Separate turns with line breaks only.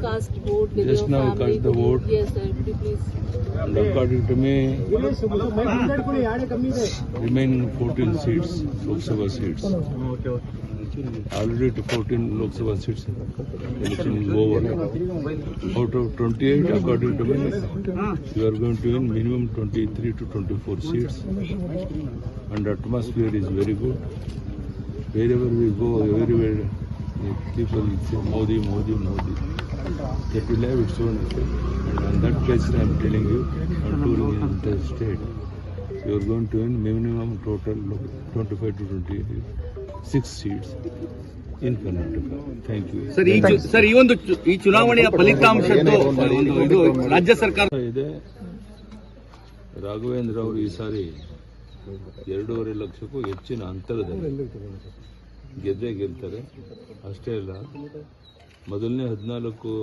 Cast vote with
Just
your
now
family.
cast the vote.
Yes, sir. Could you please?
And according to me, remaining 14 seats, Lok Sabha seats. Already to 14 Lok Sabha seats, election is over. Out of 28, according to me, you are going to win minimum 23 to 24 seats. And atmosphere is very good. Wherever we go, everywhere, people say Modi, Modi, Modi. That will have its own effect. And on that basis, I am telling you, on touring in the state, you are going to win minimum total 25 to 26 seats in Karnataka. Thank you.
Sir ಈ ಚುನಾವಣೆಯ ಫಲಿತಾಂಶದ್ದು ಇದು ರಾಜ್ಯ ಸರ್ಕಾರ
ಇದೆ. ರಾಘವೇಂದ್ರ ಅವರು ಈ ಸಾರಿ 2.5 ಲಕ್ಷಕ್ಕೂ ಹೆಚ್ಚಿನ ಅಂತರದಲ್ಲಿ ಗೆದ್ದೇ ಗೆಲ್ತಾರೆ. ಅಷ್ಟೇ ಅಲ್ಲ, ಮೊದಲನೇ 14